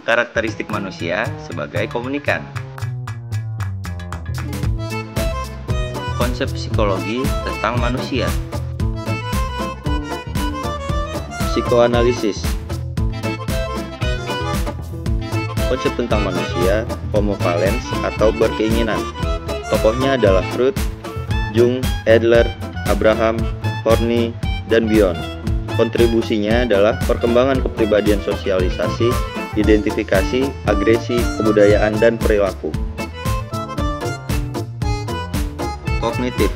Karakteristik manusia sebagai komunikan. Konsep psikologi tentang manusia. Psikoanalisis. Konsep tentang manusia, homo valens atau berkeinginan. Tokohnya adalah Freud, Jung, Adler, Abraham, Horney, dan Bion. Kontribusinya adalah perkembangan kepribadian, sosialisasi, identifikasi, agresi, kebudayaan, dan perilaku. Kognitif.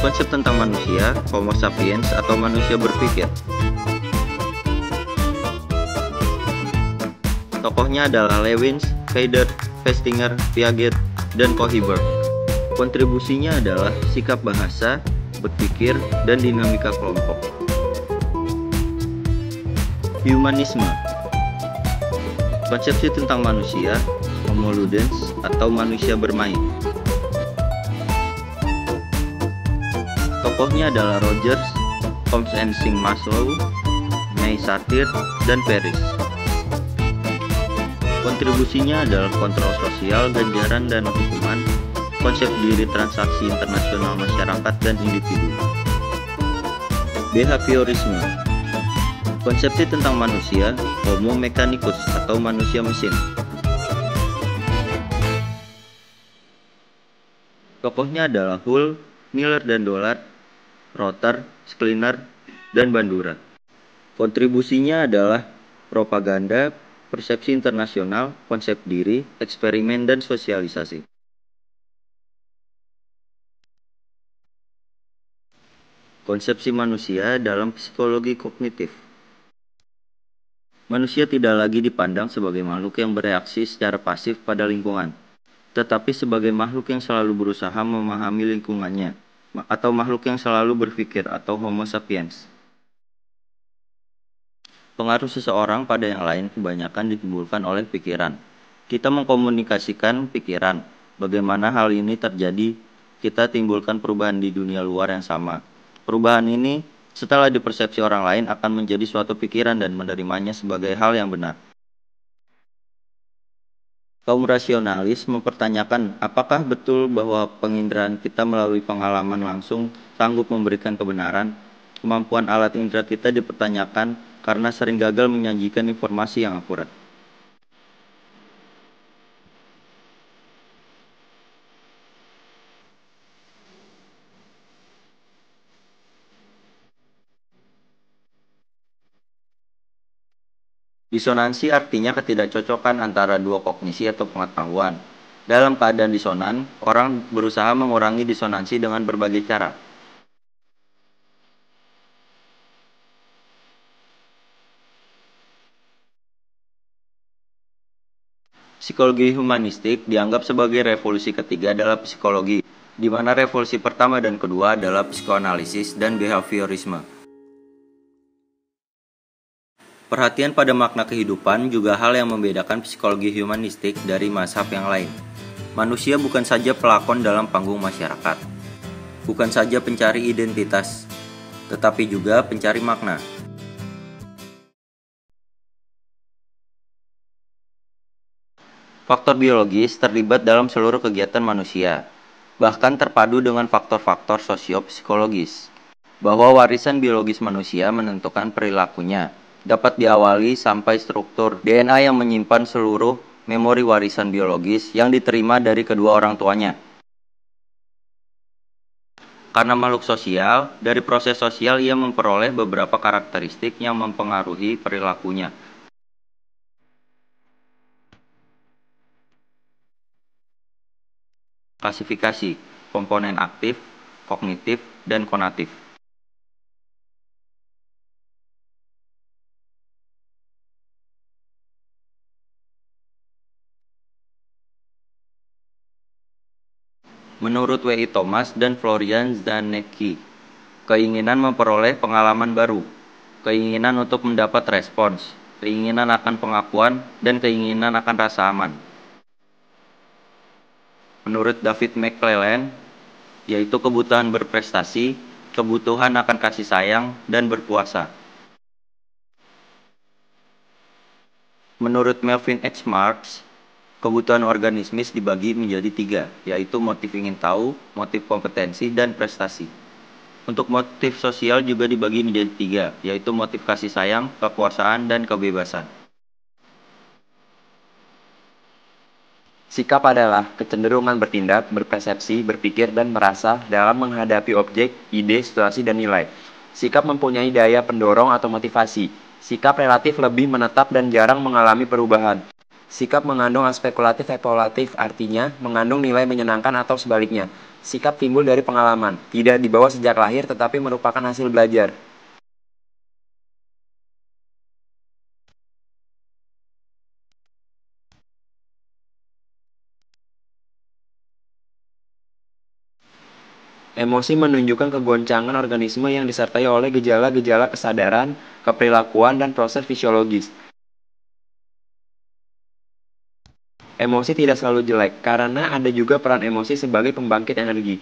Konsep tentang manusia, homo sapiens atau manusia berpikir. Tokohnya adalah Lewins, Feder, Festinger, Piaget, dan Kohlberg. Kontribusinya adalah sikap bahasa, berpikir, dan dinamika kelompok. Humanisme. Konsepsi tentang manusia, homo ludens atau manusia bermain. Tokohnya adalah Rogers, Holmes and Singh Maslow, May Satir, dan Paris. Kontribusinya adalah kontrol sosial, ganjaran, dan hukuman, konsep diri transaksi internasional masyarakat dan individu. Behaviorisme. Konsepsi tentang manusia, homo mechanicus atau manusia mesin. Tokohnya adalah Hull, Miller dan Dollard, Rotter, Skinner, dan Bandura. Kontribusinya adalah propaganda, persepsi internasional, konsep diri, eksperimen, dan sosialisasi. Konsepsi manusia dalam psikologi kognitif. Manusia tidak lagi dipandang sebagai makhluk yang bereaksi secara pasif pada lingkungan, tetapi sebagai makhluk yang selalu berusaha memahami lingkungannya, atau makhluk yang selalu berpikir atau homo sapiens. Pengaruh seseorang pada yang lain kebanyakan ditimbulkan oleh pikiran. Kita mengkomunikasikan pikiran. Bagaimana hal ini terjadi? Kita timbulkan perubahan di dunia luar yang sama. Perubahan ini setelah dipersepsi orang lain akan menjadi suatu pikiran dan menerimanya sebagai hal yang benar. Kaum rasionalis mempertanyakan apakah betul bahwa penginderaan kita melalui pengalaman langsung sanggup memberikan kebenaran. Kemampuan alat indera kita dipertanyakan karena sering gagal menyajikan informasi yang akurat. Disonansi artinya ketidakcocokan antara dua kognisi atau pengetahuan. Dalam keadaan disonan, orang berusaha mengurangi disonansi dengan berbagai cara. Psikologi humanistik dianggap sebagai revolusi ketiga dalam psikologi, di mana revolusi pertama dan kedua adalah psikoanalisis dan behaviorisme. Perhatian pada makna kehidupan juga hal yang membedakan psikologi humanistik dari mazhab yang lain. Manusia bukan saja pelakon dalam panggung masyarakat, bukan saja pencari identitas, tetapi juga pencari makna. Faktor biologis terlibat dalam seluruh kegiatan manusia, bahkan terpadu dengan faktor-faktor sosiopsikologis, bahwa warisan biologis manusia menentukan perilakunya. Dapat diawali sampai struktur DNA yang menyimpan seluruh memori warisan biologis yang diterima dari kedua orang tuanya. Karena makhluk sosial, dari proses sosial ia memperoleh beberapa karakteristik yang mempengaruhi perilakunya. Klasifikasi, komponen aktif, kognitif, dan konatif. Menurut W.I. Thomas dan Florian Zanecki, keinginan memperoleh pengalaman baru, keinginan untuk mendapat respons, keinginan akan pengakuan, dan keinginan akan rasa aman. Menurut David McClelland, yaitu kebutuhan berprestasi, kebutuhan akan kasih sayang, dan berpuasa. Menurut Melvin H. Marx, kebutuhan organismis dibagi menjadi 3, yaitu motif ingin tahu, motif kompetensi, dan prestasi. Untuk motif sosial juga dibagi menjadi 3, yaitu motif kasih sayang, kekuasaan, dan kebebasan. Sikap adalah kecenderungan bertindak, berpersepsi, berpikir, dan merasa dalam menghadapi objek, ide, situasi, dan nilai. Sikap mempunyai daya pendorong atau motivasi. Sikap relatif lebih menetap dan jarang mengalami perubahan. Sikap mengandung aspek spekulatif-evaluatif, artinya mengandung nilai menyenangkan atau sebaliknya. Sikap timbul dari pengalaman, tidak dibawa sejak lahir tetapi merupakan hasil belajar. Emosi menunjukkan kegoncangan organisme yang disertai oleh gejala-gejala kesadaran, keperilakuan, dan proses fisiologis. Emosi tidak selalu jelek, karena ada juga peran emosi sebagai pembangkit energi.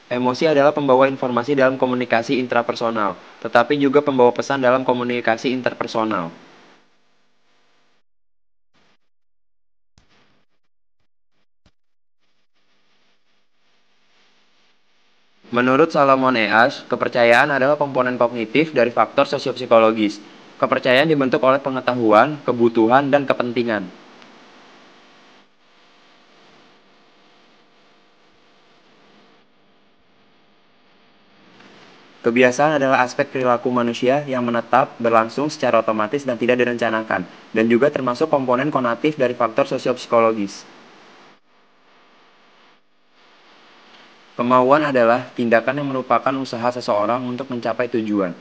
Emosi adalah pembawa informasi dalam komunikasi intrapersonal, tetapi juga pembawa pesan dalam komunikasi interpersonal. Menurut Solomon Eas, kepercayaan adalah komponen kognitif dari faktor sosiopsikologis. Kepercayaan dibentuk oleh pengetahuan, kebutuhan, dan kepentingan. Kebiasaan adalah aspek perilaku manusia yang menetap, berlangsung secara otomatis dan tidak direncanakan, dan juga termasuk komponen konatif dari faktor sosiopsikologis. Kemauan adalah tindakan yang merupakan usaha seseorang untuk mencapai tujuan.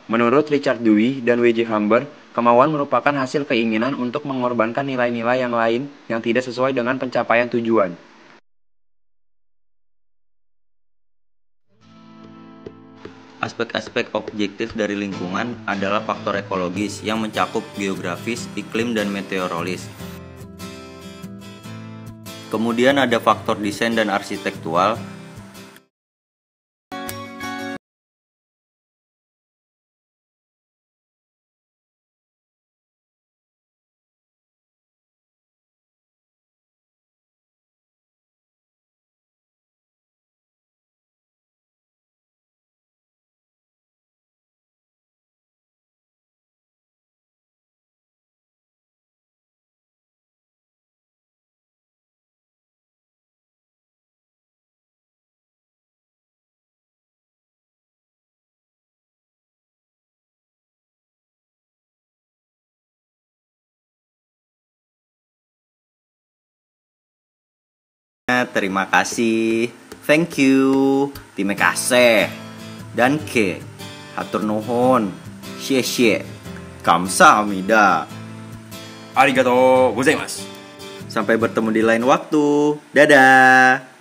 Menurut Richard Dewey dan W. J. Humber, kemauan merupakan hasil keinginan untuk mengorbankan nilai-nilai yang lain yang tidak sesuai dengan pencapaian tujuan. Aspek-aspek objektif dari lingkungan adalah faktor ekologis yang mencakup geografis, iklim, dan meteorolis. Kemudian ada faktor desain dan arsitektural. Terima kasih. Thank you. Terima kasih. Dan ke. Hatur nuhun. Xie. Kamsahamnida. Arigatou gozaimasu. Sampai bertemu di lain waktu. Dadah.